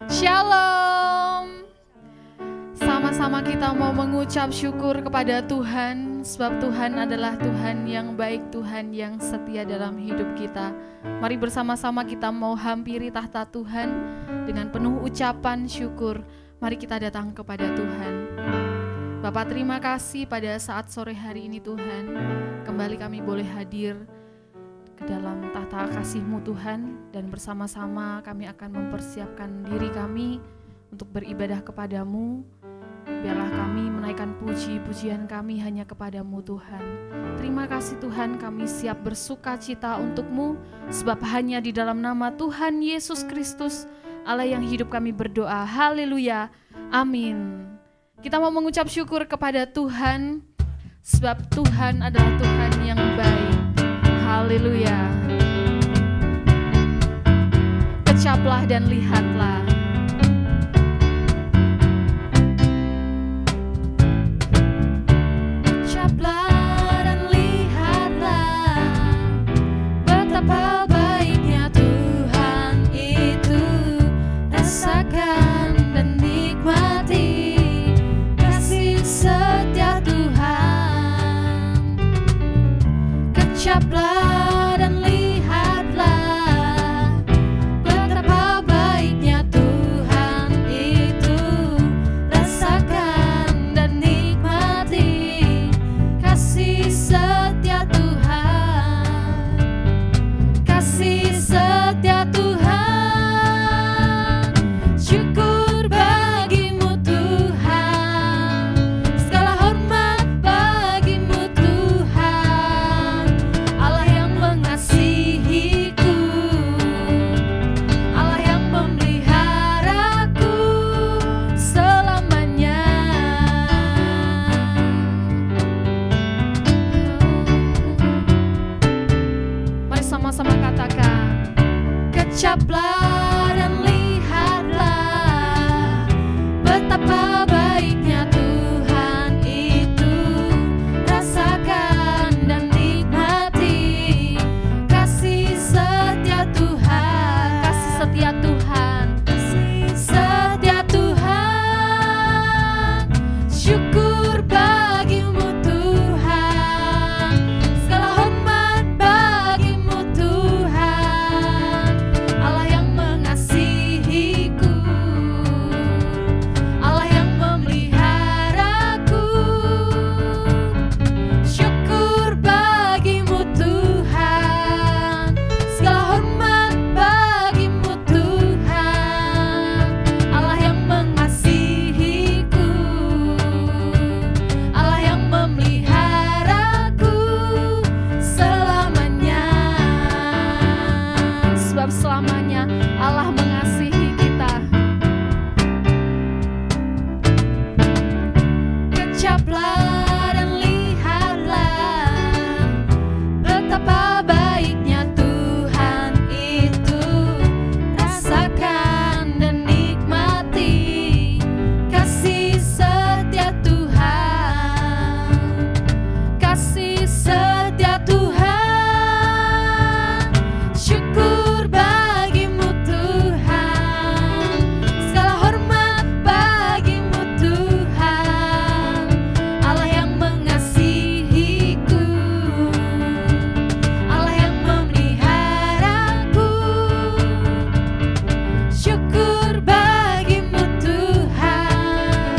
Shalom. Sama-sama kita mau mengucap syukur kepada Tuhan, sebab Tuhan adalah Tuhan yang baik, Tuhan yang setia dalam hidup kita. Mari bersama-sama kita mau hampiri tahta Tuhan dengan penuh ucapan syukur. Mari kita datang kepada Tuhan. Bapak, terima kasih pada saat sore hari ini Tuhan, kembali kami boleh hadir ke dalam tahta kasih-Mu Tuhan, dan bersama-sama kami akan mempersiapkan diri kami untuk beribadah kepadamu. Biarlah kami menaikkan puji-pujian kami hanya kepadamu Tuhan. Terima kasih Tuhan, kami siap bersuka cita untuk-Mu, sebab hanya di dalam nama Tuhan Yesus Kristus Allah yang hidup kami berdoa. Haleluya, amin. Kita mau mengucap syukur kepada Tuhan, sebab Tuhan adalah Tuhan yang baik. Haleluya. Kecaplah dan lihatlah. Kecaplah dan lihatlah betapa baiknya Tuhan itu. Rasakan dan nikmati kasih setia Tuhan. Kecaplah dan lihatlah betapa baiknya Tuhan itu. Rasakan dan nikmati kasih setia Tuhan. Kasih setia Tuhan. Syukur bagimu Tuhan. Segala hormat bagimu Tuhan. Allah yang mengasihiku, Allah yang memeliharaku selamanya. Mari sama-sama katakan, kecaplah dan lihatlah betapa baiknya Tuhan itu. Rasakan dan nikmati kasih setia Tuhan. Kasih setia Tuhan. Kasih setia Tuhan. Syukur bagimu Tuhan. Segala hormat bagimu Tuhan. Allah yang mengasihiku, Allah yang memeliharaku. Syukur bagimu Tuhan. Segala hormat bagimu Tuhan. Allah yang mengasihiku, Allah yang memeliharaku selamanya. Sebab selamanya Allah mengasihi kita. Kecaplah dan lihatlah betapa baiknya Tuhan itu. Rasakan dan nikmati kasih setia Tuhan. Kasih setia Tuhan. Syukur bagimu Tuhan. Segala hormat bagimu Tuhan. Allah yang mengasihiku, Allah yang memeliharaku. Syukur bagimu Tuhan.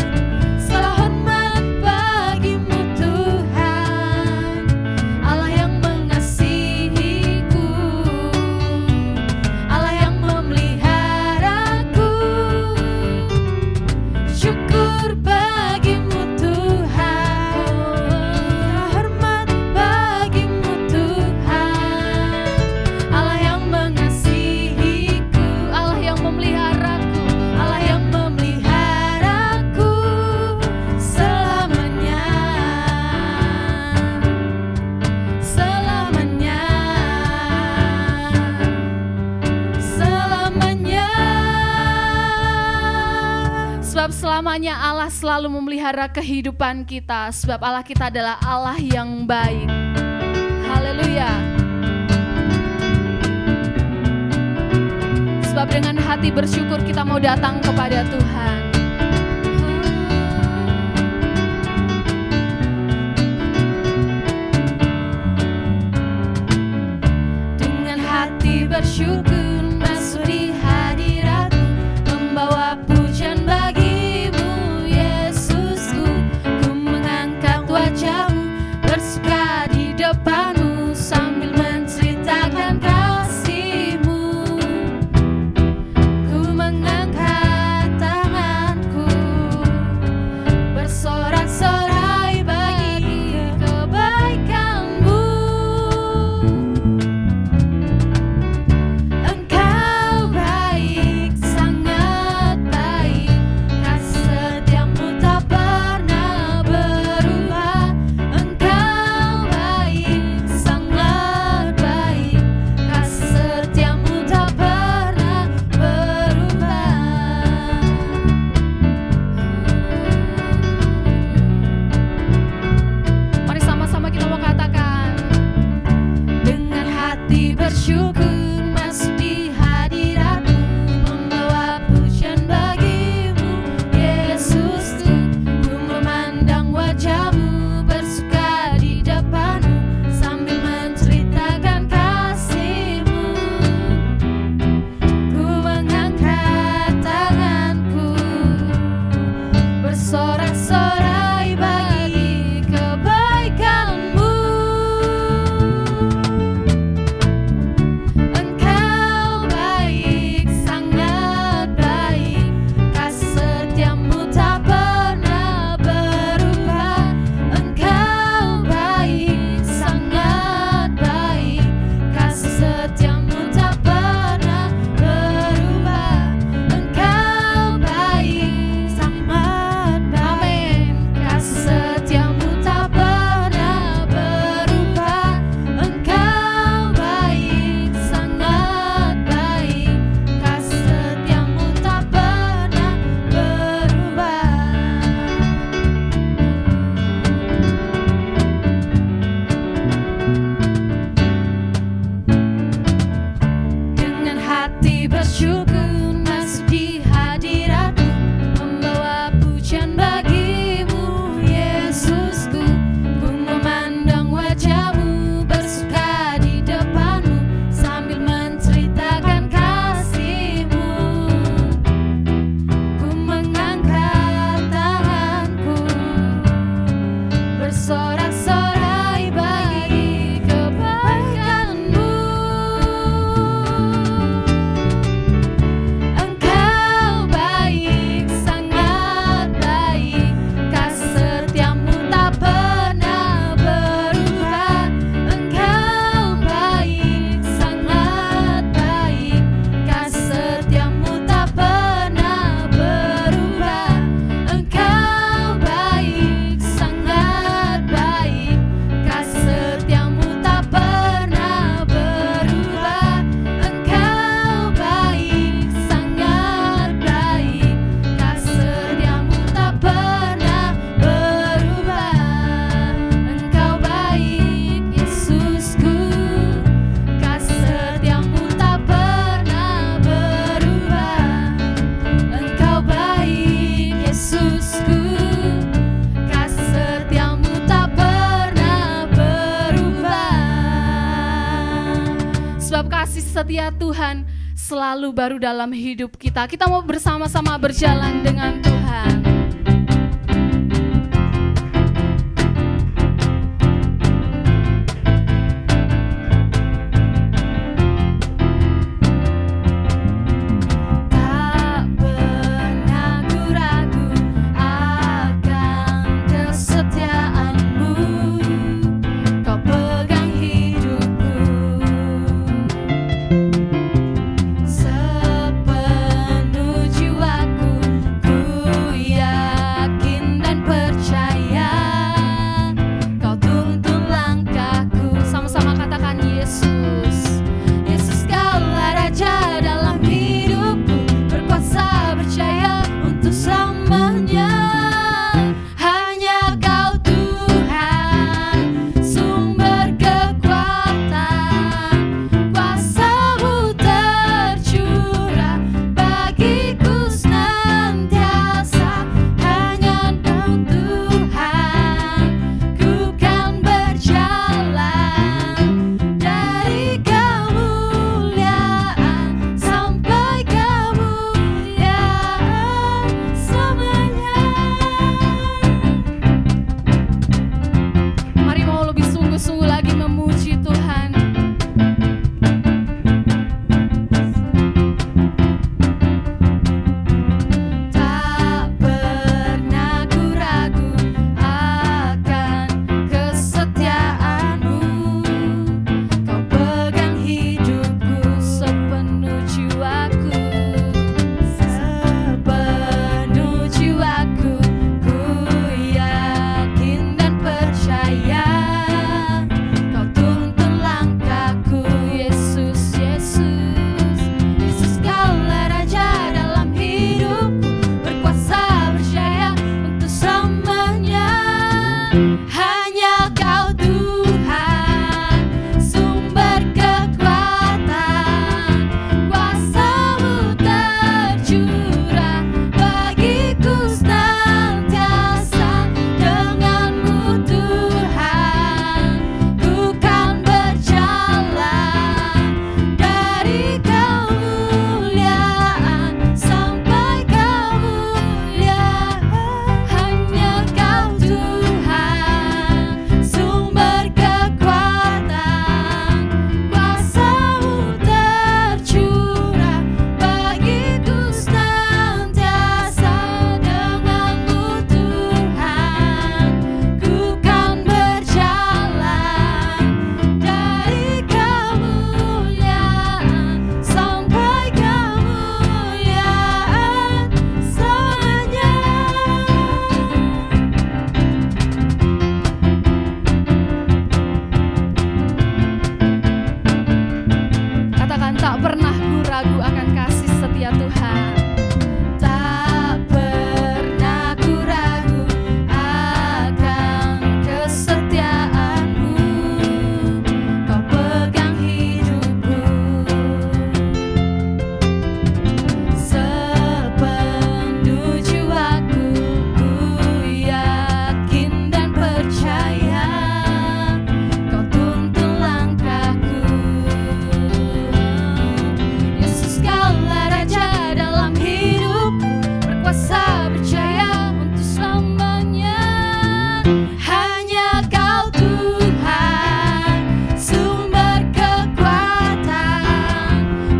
Segala hormat bagimu Tuhan. Allah yang mengasihiku, Allah yang memeliharaku. Syukur bagimu Tuhan. Segala hormat bagimu Tuhan. Allah yang mengasihiku, Allah yang memeliharaku, Allah yang memeliharaku selamanya. Selamanya. Selamanya. Sebab selamanya Allah selalu memelihara kehidupan kita. Sebab Allah kita adalah Allah yang baik. Haleluya. Sebab dengan hati hati bersyukur kita mau datang kepada Tuhan. Dengan hati bersyukur masuk di hadirat-Mu, membawa pujian bagi-Mu, Yesusku. Ku mengangkat wajah-Mu, bersuka di depan-Mu, sambil menceritakan kasih-Mu. Ku mengangkat tanganku, bersorak-sorai bagi kebaikan-Mu. Engkau baik, sangat baik, kasih setiamu tak pernah berubah. Engkau baik, sangat baik, kasih setiamu tak pernah berubah. Mari sama-sama kita mau katakan, dengan hati bersyukur masuk di hadirat-Mu, membawa pujian bagi-Mu, Yesusku. Ku memandang wajah-Mu, bersuka di depan-Mu, sambil menceritakan kasih-Mu. Ku mengangkat tanganku, bersorak-sorai bagi kebaikan-Mu. Engkau baik, sangat baik, kasih setiamu tak pernah berubah. Engkau baik, sangat baik, kasih setiamu tak pernah berubah. Engkau baik, sangat baik, kasih setiamu tak pernah berubah. Engkau baik, sangat baik, kasih setiamu tak pernah berubah. Dengan hati bersyukur masuk di hadirat-Mu, membawa pujian bagi-Mu, Yesusku. Ku memandang wajah-Mu, bersuka di depan-Mu, sambil menceritakan kasih-Mu. Ku mengangkat tanganku, bersorak-sorai bagi kebaikan-Mu. Engkau baik, sangat baik, kasih setiamu tak pernah berubah. Engkau baik, sangat baik, kasih setiamu tak pernah berubah. Engkau baik, sangat baik, kasih setiamu tak pernah berubah. Engkau baik, sangat baik, kasih setiamu tak pernah berubah. Engkau baik, Yesusku, kasih setiamu tak pernah berubah. Engkau baik, Yesusku, kasih setiamu tak pernah berubah. Sebab kasih setia Tuhan selalu baru dalam hidup kita. Kita mau bersama-sama berjalan dengan Tuhan. Tak pernah ku ragu akan kesetiaan-Mu, Kau pegang hidupku. Sepenuh jiwaku ku Tak pernah ku ragu akan kasih setia Tuhan. Tak pernah ku ragu akan kesetiaan-Mu. Kau pegang hidupku sepenuh jiwaku. Ku yakin dan percaya Kau tuntun langkahku. Yesus, Kaulah Raja dalam hidupku, berkuasa percaya untuk selamanya. Hanya Kau Tuhan, sumber kekuatan,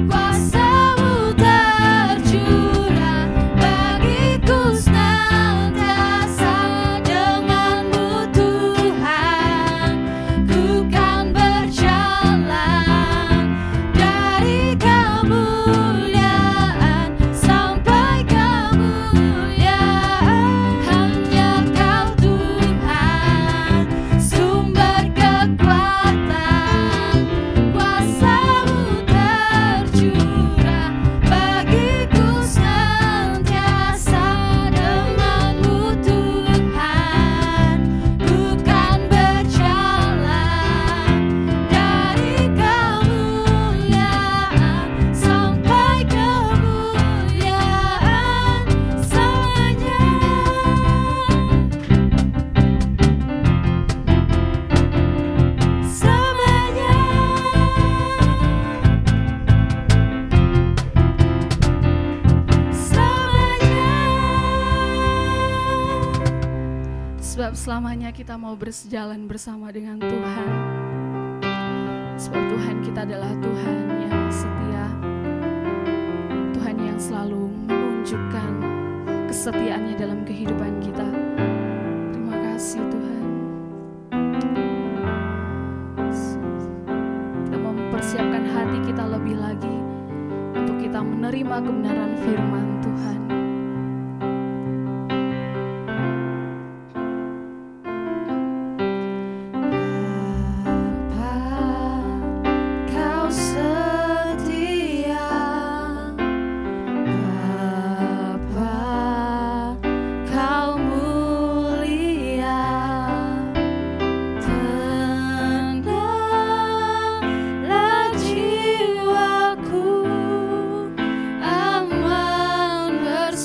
kuasa-Mu tercurah bagiku senantiasa. Dengan-Mu Tuhan, ku kan berjalan dari kemuliaan sampai kemuliaan. Hanya Kau Tuhan, sumber kekuatan, kuasa-Mu tercurah bagiku senantiasa. Dengan-Mu Tuhan, ku kan berjalan dari kemuliaan sampai kemuliaan selamanya. Selamanya. Sebab selamanya kita mau bersejalan bersama dengan Tuhan. Sebab Tuhan kita adalah Tuhan yang setia, Tuhan yang selalu menunjukkan kesetiaannya dalam kehidupan kita. Terima kasih Tuhan. Kita mau mempersiapkan hati kita lebih lagi untuk kita menerima kebenaran firman Tuhan. Kau setia, Bapa, Kau mulia. Tenanglah jiwaku, aman bersama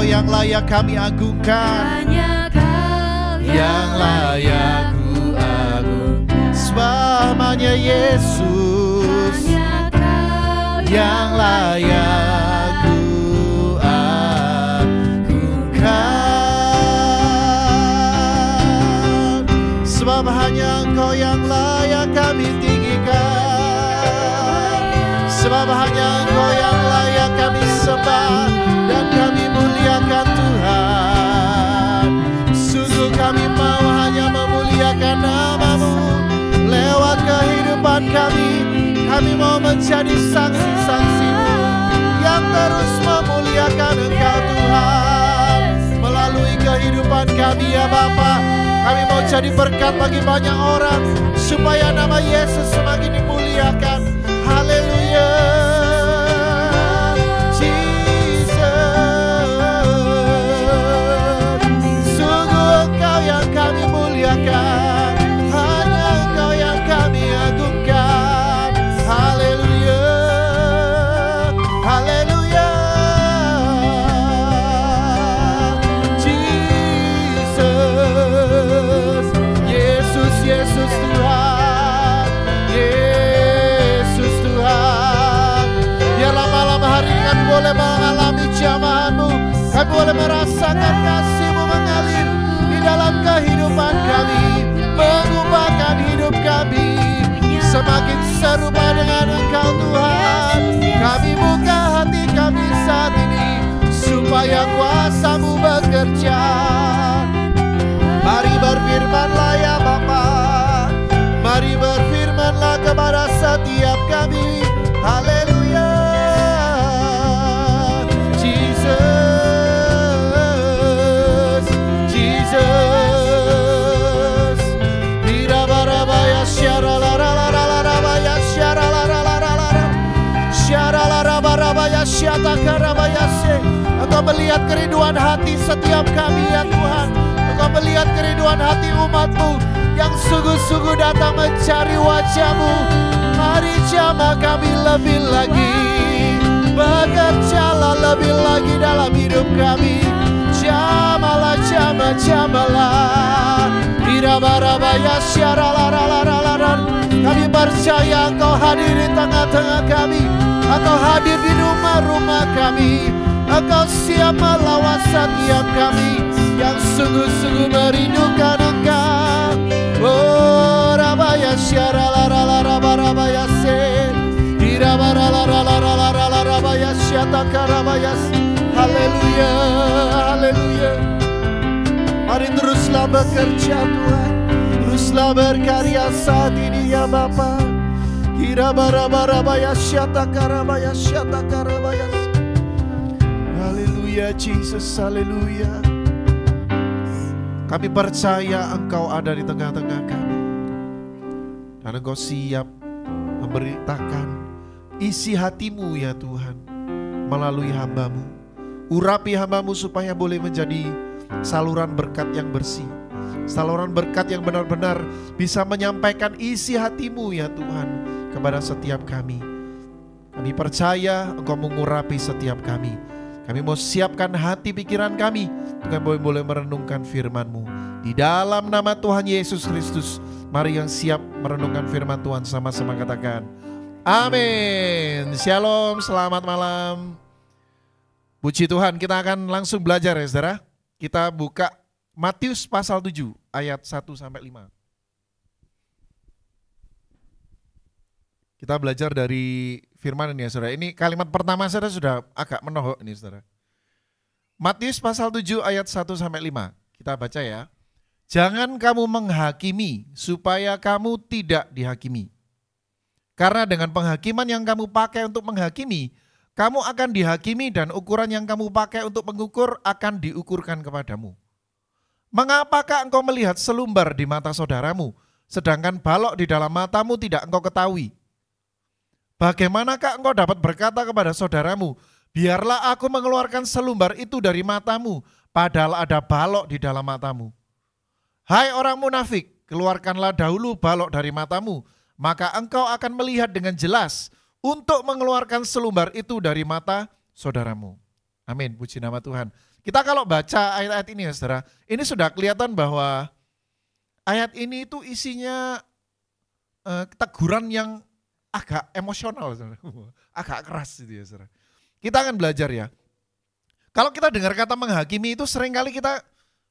Engkau yang layak kami agungkan, hanya Kau yang layak ku agungkan. Sebab hanya Yesus yang layak ku agungkan. Sebab hanya Engkau yang layak kami tinggikan. Sebab hanya Engkau yang layak kami sembah dan kami muliakan Tuhan. Sungguh kami mau hanya memuliakan nama-Mu lewat kehidupan kami. Kami mau menjadi saksi-saksi-Mu yang terus memuliakan Engkau Tuhan. Melalui kehidupan kami ya Bapa, kami mau jadi berkat bagi banyak orang supaya nama Yesus semakin dimuliakan. Haleluya. Jesus, sungguh Engkau yang kami muliakan, hanya Engkau yang kami agungkan. Haleluya, haleluya. Jesus, Yesus, Yesus Tuhan, Yesus Tuhan. Biarlah malam hari ini kami boleh mengalami jamahan-Mu, kami boleh merasakan kasih-Mu mengalir di dalam kehidupan kami, mengubahkan hidup kami semakin serupa dengan Engkau Tuhan. Kami buka hati kami saat ini supaya kuasa-Mu bekerja. Mari berfirman-Lah ya Bapa, mari berfirman-Lah kepada setiap kami. Haleluya. Jesus, Jesus. Dirabarabaya syaralalararabaya syaralalararara. Syaralarabarabaya syatakarabaya se. Engkau melihat kerinduan hati setiap kami ya Tuhan. Engkau melihat kerinduan hati umat-Mu yang sungguh-sungguh datang mencari wajah-Mu. Mari jamah kami lebih lagi, bekerjalah lebih lagi dalam hidup kami. Jamalah, jamah, jamalah. Irabarabaya syaralalararara. Kami percaya Engkau hadir di tengah-tengah kami. Engkau hadir di rumah-rumah kami. Engkau siap melawat setiap kami yang sungguh-sungguh merindukan Engkau. Oh rabaya syaralalararabaya se. Irabaralalarararabaya syatakarabaya. Haleluya, haleluya. Mari teruslah bekerja Tuhan, teruslah berkarya saat ini ya Bapa. Irabarabaya syatakarabaya syatakarabaya. Haleluya Jesus, haleluya. Kami percaya Engkau ada di tengah-tengah kami, dan Engkau siap memberitakan isi hati-Mu ya Tuhan melalui hamba-Mu. Urapi hamba-Mu supaya boleh menjadi saluran berkat yang bersih, saluran berkat yang benar-benar bisa menyampaikan isi hati-Mu ya Tuhan kepada setiap kami. Kami percaya Engkau mengurapi setiap kami. Kami mau siapkan hati pikiran kami untuk kami boleh merenungkan firman-Mu. Di dalam nama Tuhan Yesus Kristus, mari yang siap merenungkan firman Tuhan sama-sama katakan amin. Shalom, selamat malam. Puji Tuhan, kita akan langsung belajar ya saudara. Kita buka Matius pasal 7 ayat 1-5. Kita belajar dari firman ini ya saudara. Ini kalimat pertama saudara sudah agak menohok ini saudara. Matius pasal 7 ayat 1-5. Kita baca ya. Jangan kamu menghakimi supaya kamu tidak dihakimi. Karena dengan penghakiman yang kamu pakai untuk menghakimi, kamu akan dihakimi dan ukuran yang kamu pakai untuk mengukur akan diukurkan kepadamu. Mengapakah engkau melihat selumbar di mata saudaramu, sedangkan balok di dalam matamu tidak engkau ketahui? Bagaimanakah engkau dapat berkata kepada saudaramu, biarlah aku mengeluarkan selumbar itu dari matamu, padahal ada balok di dalam matamu? Hai orang munafik, keluarkanlah dahulu balok dari matamu, maka engkau akan melihat dengan jelas untuk mengeluarkan selumbar itu dari mata saudaramu. Amin, puji nama Tuhan. Kita kalau baca ayat-ayat ini ya saudara, ini sudah kelihatan bahwa ayat ini itu isinya teguran yang agak emosional, saudara. Agak keras gitu ya saudara. Kita akan belajar ya. Kalau kita dengar kata menghakimi itu seringkali kita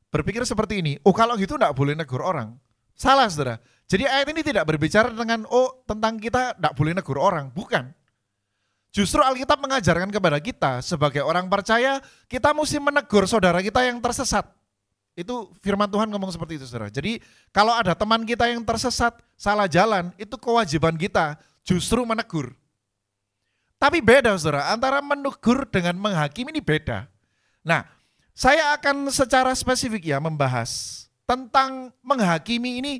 berpikir seperti ini, oh kalau gitu enggak boleh negur orang. Salah saudara. Jadi ayat ini tidak berbicara tentang kita enggak boleh negur orang, bukan. Justru Alkitab mengajarkan kepada kita sebagai orang percaya, kita mesti menegur saudara kita yang tersesat. Itu firman Tuhan ngomong seperti itu saudara. Jadi kalau ada teman kita yang tersesat, salah jalan, itu kewajiban kita justru menegur. Tapi beda saudara, antara menegur dengan menghakimi ini beda. Nah, saya akan secara spesifik ya membahas tentang menghakimi ini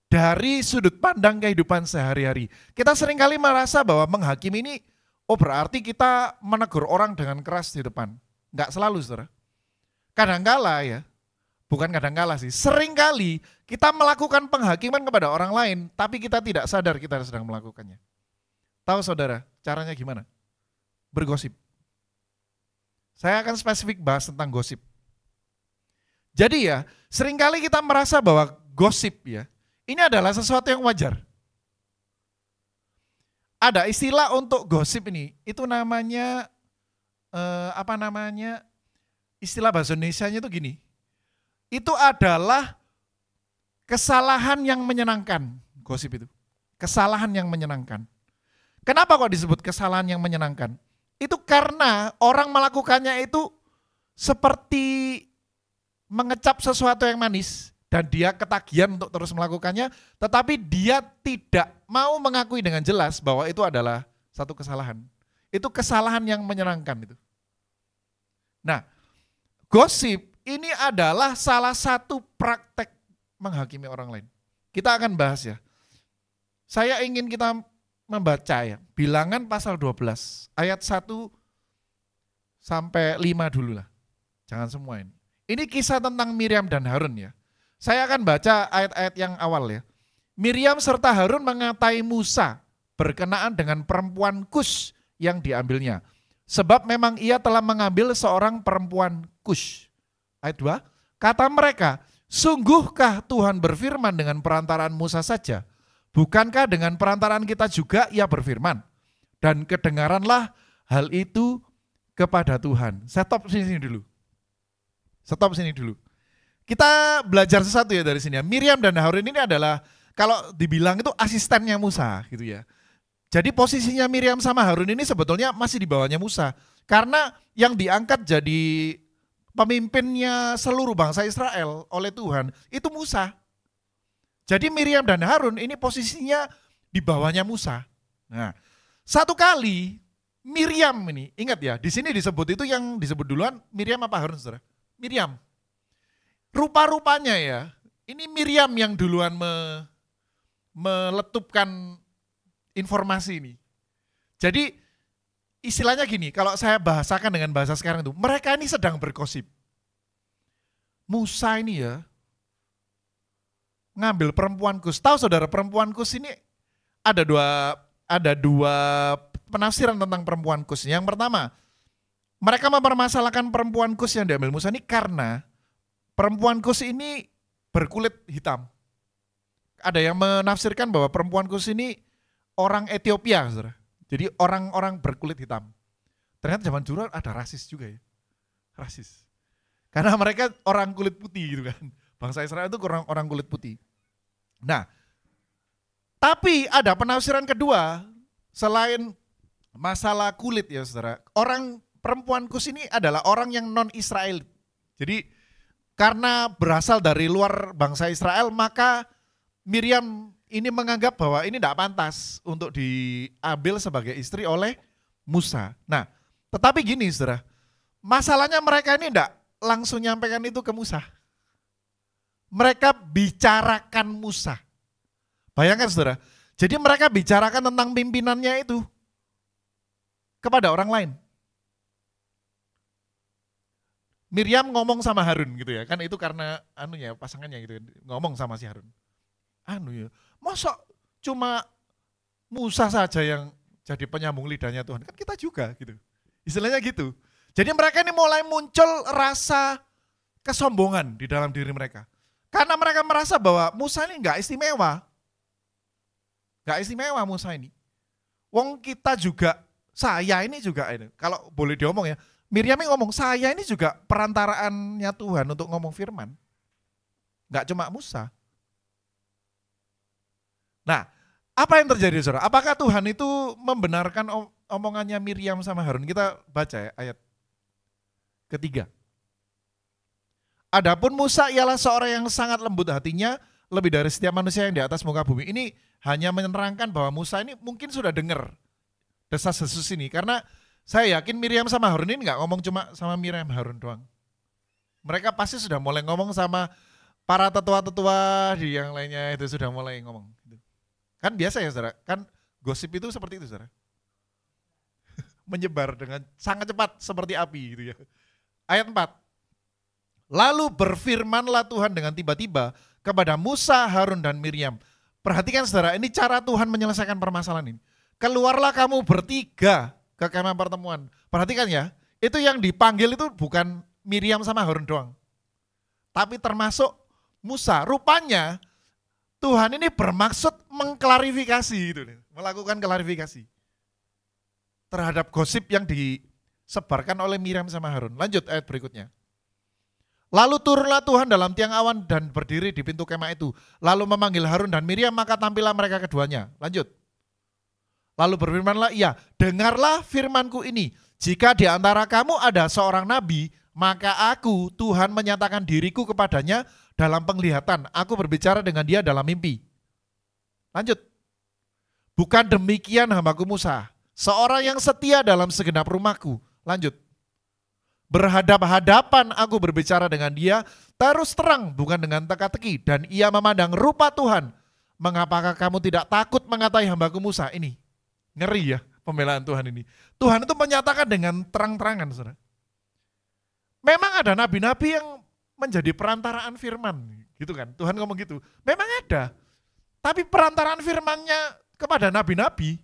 dari sudut pandang kehidupan sehari-hari. Kita seringkali merasa bahwa menghakimi ini, oh berarti kita menegur orang dengan keras di depan. Enggak selalu saudara. Kadangkala ya, bukan kadangkala sih, seringkali kita melakukan penghakiman kepada orang lain, tapi kita tidak sadar kita sedang melakukannya. Tahu saudara, caranya gimana? Bergosip. Saya akan spesifik bahas tentang gosip. Jadi ya, seringkali kita merasa bahwa gosip ya, ini adalah sesuatu yang wajar. Ada istilah untuk gosip ini, itu namanya, istilah bahasa Indonesianya itu gini, itu adalah kesalahan yang menyenangkan, gosip itu. Kesalahan yang menyenangkan. Kenapa kok disebut kesalahan yang menyenangkan? Itu karena orang melakukannya itu seperti mengecap sesuatu yang manis, dan dia ketagihan untuk terus melakukannya, tetapi dia tidak mau mengakui dengan jelas bahwa itu adalah satu kesalahan. Itu kesalahan yang menyenangkan itu. Nah, gosip ini adalah salah satu praktek menghakimi orang lain. Kita akan bahas ya. Saya ingin kita membaca ya, Bilangan pasal 12, ayat 1 sampai 5 dulu lah. Jangan semua ini. Ini kisah tentang Miriam dan Harun ya. Saya akan baca ayat-ayat yang awal ya. Miriam serta Harun mengatai Musa berkenaan dengan perempuan Kus yang diambilnya. Sebab memang ia telah mengambil seorang perempuan Kus. Ayat 2, kata mereka, sungguhkah Tuhan berfirman dengan perantaraan Musa saja? Bukankah dengan perantaraan kita juga ia berfirman? Dan kedengaranlah hal itu kepada Tuhan. Stop sini dulu. Kita belajar sesuatu ya dari sini ya. Miriam dan Harun ini adalah, kalau dibilang itu asistennya Musa gitu ya. Jadi posisinya Miriam sama Harun ini sebetulnya masih di bawahnya Musa. Karena yang diangkat jadi pemimpinnya seluruh bangsa Israel oleh Tuhan, itu Musa. Jadi Miriam dan Harun ini posisinya di bawahnya Musa. Nah, satu kali Miriam ini, ingat ya, di sini disebut itu yang disebut duluan Miriam apa Harun saudara? Miriam. Rupa-rupanya ya, ini Miriam yang duluan meletupkan informasi ini. Jadi istilahnya gini, kalau saya bahasakan dengan bahasa sekarang itu, mereka ini sedang bergosip. Musa ini ya, ngambil perempuan Kus. Tahu saudara, perempuan Kus ini ada dua penafsiran tentang perempuan Kus. Yang pertama, mereka mempermasalahkan perempuan Kus yang diambil Musa ini karena perempuan Kus ini berkulit hitam. Ada yang menafsirkan bahwa perempuan Kus ini orang Ethiopia, saudara. Jadi orang-orang berkulit hitam. Ternyata zaman dulu ada rasis juga ya. Rasis. Karena mereka orang kulit putih gitu kan. Bangsa Israel itu orang kulit putih. Nah, tapi ada penafsiran kedua selain masalah kulit ya saudara. Orang perempuan Kus ini adalah orang yang non-Israel. Jadi karena berasal dari luar bangsa Israel, maka Miriam ini menganggap bahwa ini tidak pantas untuk diambil sebagai istri oleh Musa. Nah, tetapi gini saudara, masalahnya mereka ini tidak langsung nyampaikan itu ke Musa. Mereka bicarakan Musa. Bayangkan saudara, jadi mereka bicarakan tentang pimpinannya itu kepada orang lain. Miriam ngomong sama Harun gitu ya, kan itu karena pasangannya gitu, ngomong sama si Harun. Masa cuma Musa saja yang jadi penyambung lidahnya Tuhan, kan kita juga gitu. Istilahnya gitu. Jadi mereka ini mulai muncul rasa kesombongan di dalam diri mereka. Karena mereka merasa bahwa Musa ini nggak istimewa. Nggak istimewa Musa ini. Wong kita juga, saya ini juga, ini kalau boleh diomong ya, Miriam ini ngomong, saya ini juga perantaraannya Tuhan untuk ngomong firman. Nggak cuma Musa. Nah, apa yang terjadi saudara? Apakah Tuhan itu membenarkan omongannya Miriam sama Harun? Kita baca ya ayat ketiga. Adapun Musa ialah seorang yang sangat lembut hatinya, lebih dari setiap manusia yang di atas muka bumi. Ini hanya menerangkan bahwa Musa ini mungkin sudah dengar desas-desus ini. Karena saya yakin Miriam sama Harun ini nggak ngomong cuma sama Miriam Harun doang. Mereka pasti sudah mulai ngomong sama para tetua-tetua di yang lainnya, itu sudah mulai ngomong. Kan biasa ya saudara, kan gosip itu seperti itu saudara. Menyebar dengan sangat cepat seperti api gitu ya. Ayat 4. Lalu berfirmanlah Tuhan dengan tiba-tiba kepada Musa, Harun dan Miriam. Perhatikan saudara, ini cara Tuhan menyelesaikan permasalahan ini. Keluarlah kamu bertiga ke kemah pertemuan. Perhatikan ya, itu yang dipanggil itu bukan Miriam sama Harun doang. Tapi termasuk Musa. Rupanya Tuhan ini bermaksud mengklarifikasi gitu, melakukan klarifikasi terhadap gosip yang disebarkan oleh Miriam sama Harun. Lanjut ayat berikutnya. Lalu turunlah Tuhan dalam tiang awan dan berdiri di pintu kemah itu. Lalu memanggil Harun dan Miriam, maka tampillah mereka keduanya. Lanjut. Lalu berfirmanlah ia, dengarlah firmanku ini. Jika di antara kamu ada seorang nabi, maka aku, Tuhan menyatakan diriku kepadanya dalam penglihatan. Aku berbicara dengan dia dalam mimpi. Lanjut. Bukan demikian hambaku Musa, seorang yang setia dalam segenap rumahku. Lanjut. Berhadap-hadapan aku berbicara dengan dia, terus terang bukan dengan teka-teki. Dan ia memandang rupa Tuhan. Mengapakah kamu tidak takut mengatai hambaku Musa? Ini ngeri ya pembelaan Tuhan ini. Tuhan itu menyatakan dengan terang-terangan saudara. Memang ada nabi-nabi yang menjadi perantaraan firman, gitu kan? Tuhan ngomong gitu. Memang ada. Tapi perantaraan firman-Nya kepada nabi-nabi,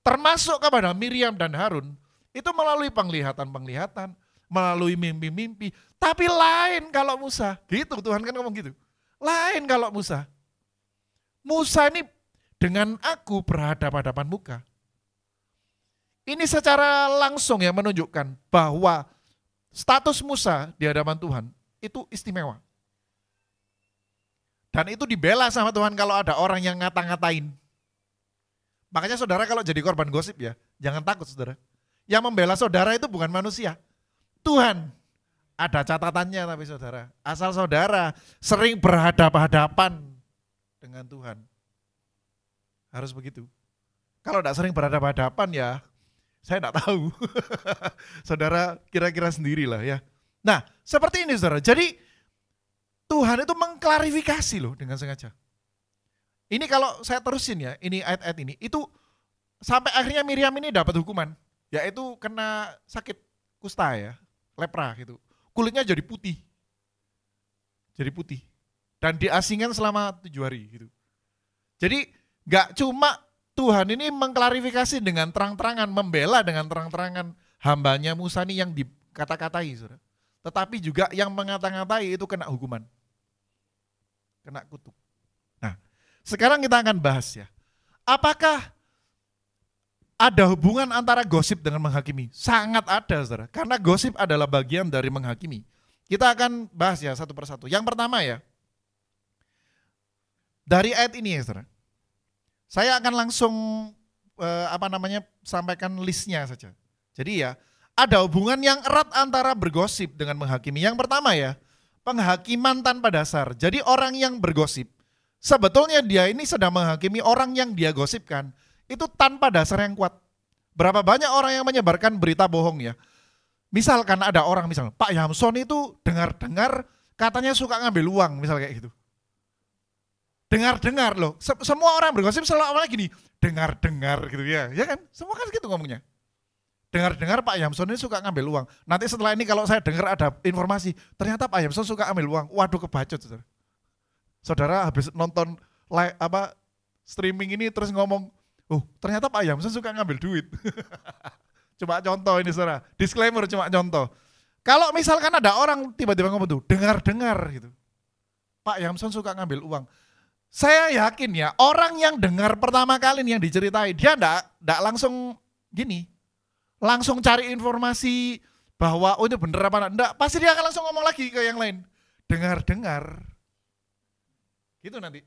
termasuk kepada Miriam dan Harun, itu melalui penglihatan-penglihatan, melalui mimpi-mimpi. Tapi lain kalau Musa. Gitu, Tuhan kan ngomong gitu. Lain kalau Musa. Musa ini dengan aku berhadapan-hadapan muka. Ini secara langsung ya menunjukkan bahwa status Musa di hadapan Tuhan itu istimewa. Dan itu dibela sama Tuhan kalau ada orang yang ngata-ngatain. Makanya saudara kalau jadi korban gosip ya, jangan takut saudara. Yang membela saudara itu bukan manusia, Tuhan. Ada catatannya tapi saudara, asal saudara sering berhadapan-hadapan dengan Tuhan. Harus begitu. Kalau tidak sering berhadapan-hadapan ya, saya tidak tahu. Saudara kira-kira sendirilah ya. Nah, seperti ini saudara. Jadi Tuhan itu mengklarifikasi loh dengan sengaja. Ini kalau saya terusin ya, ini ayat-ayat ini, itu sampai akhirnya Miriam ini dapat hukuman, yaitu kena sakit kusta ya, lepra gitu. Kulitnya jadi putih. Jadi putih. Dan diasingkan selama 7 hari gitu. Jadi gak cuma Tuhan ini mengklarifikasi dengan terang-terangan, membela dengan terang-terangan hambanya Musa ini yang dikata-katai saudara. Tetapi juga yang mengata-ngatai itu kena hukuman. Kena kutuk. Nah, sekarang kita akan bahas ya. Apakah ada hubungan antara gosip dengan menghakimi? Sangat ada saudara. Karena gosip adalah bagian dari menghakimi. Kita akan bahas ya satu persatu. Yang pertama ya. Dari ayat ini ya saudara. Saya akan langsung sampaikan listnya saja. Jadi ya, ada hubungan yang erat antara bergosip dengan menghakimi. Yang pertama ya, penghakiman tanpa dasar. Jadi orang yang bergosip, sebetulnya dia ini sedang menghakimi orang yang dia gosipkan, itu tanpa dasar yang kuat. Berapa banyak orang yang menyebarkan berita bohong ya. Misalkan ada orang misalnya, Pak Yamson itu dengar-dengar katanya suka ngambil uang, misal kayak gitu. Dengar-dengar loh, semua orang bergosip selalu awalnya gini, dengar-dengar gitu ya, ya kan? Semua kan gitu ngomongnya. Dengar-dengar Pak Yamson ini suka ngambil uang. Nanti setelah ini kalau saya dengar ada informasi, ternyata Pak Yamson suka ambil uang. Waduh kebacut saudara. Saudara habis nonton streaming ini terus ngomong, oh ternyata Pak Yamson suka ngambil duit. Cuma contoh ini saudara, disclaimer cuma contoh. Kalau misalkan ada orang tiba-tiba ngomong tuh, dengar-dengar gitu. Pak Yamson suka ngambil uang. Saya yakin ya, orang yang dengar pertama kali yang diceritain, dia enggak langsung gini, langsung cari informasi bahwa oh itu bener apa enggak, pasti dia akan langsung ngomong lagi ke yang lain. Dengar-dengar. Gitu nanti.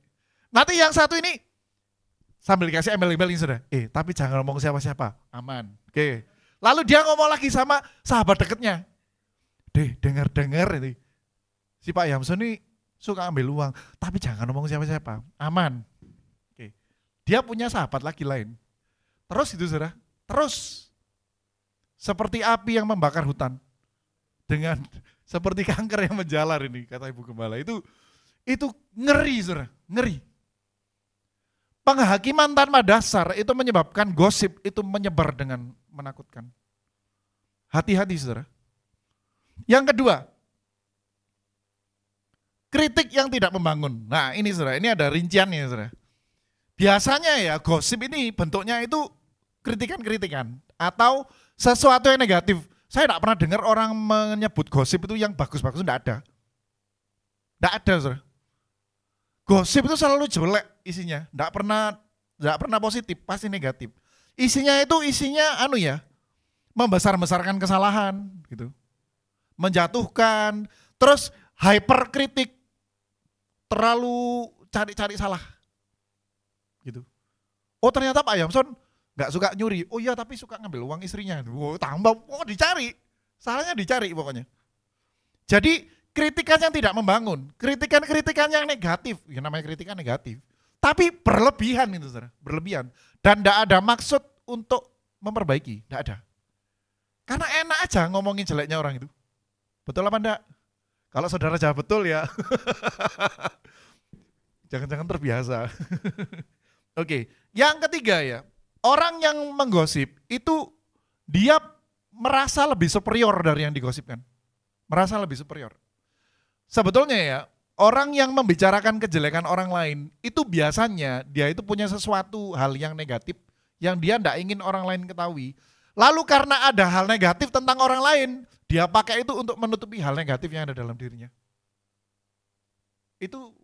Nanti yang satu ini sambil dikasih email-email ini sudah. Tapi jangan ngomong siapa-siapa. Aman. Oke. Lalu dia ngomong lagi sama sahabat dekatnya. Dengar-dengar ini. Si Pak Yamson ini suka ambil uang, tapi jangan ngomong siapa-siapa. Aman. Oke. Dia punya sahabat lagi lain. Terus itu saudara. Terus. Seperti api yang membakar hutan. Dengan seperti kanker yang menjalar ini, kata Ibu Gembala. Itu ngeri saudara. Ngeri. Penghakiman tanpa dasar itu menyebabkan gosip itu menyebar dengan menakutkan. Hati-hati saudara. Yang kedua, kritik yang tidak membangun. Nah ini saudara, ini ada rinciannya saudara. Biasanya ya gosip ini bentuknya itu kritikan-kritikan atau sesuatu yang negatif. Saya tidak pernah dengar orang menyebut gosip itu yang bagus-bagus, tidak ada. Tidak ada saudara. Gosip itu selalu jelek isinya, enggak pernah positif, pasti negatif. Isinya membesar-besarkan kesalahan gitu. Menjatuhkan, terus hyperkritik, terlalu cari-cari salah. Gitu. Oh ternyata Pak Yamson enggak suka nyuri. Oh iya tapi suka ngambil uang istrinya. Oh tambah, dicari. Salahnya dicari pokoknya. Jadi kritikan yang tidak membangun, kritikan yang negatif, yang namanya kritikan negatif, tapi berlebihan itu saudara, berlebihan. Dan tidak ada maksud untuk memperbaiki, tidak ada. Karena enak aja ngomongin jeleknya orang itu. Betul apa enggak? Kalau saudara jawab betul ya, jangan-jangan terbiasa. Oke, yang ketiga ya, orang yang menggosip itu dia merasa lebih superior dari yang digosipkan. Merasa lebih superior. Sebetulnya ya, orang yang membicarakan kejelekan orang lain, itu biasanya dia itu punya sesuatu hal yang negatif yang dia tidak ingin orang lain ketahui. Lalu karena ada hal negatif tentang orang lain, dia pakai itu untuk menutupi hal negatif yang ada dalam dirinya. Itu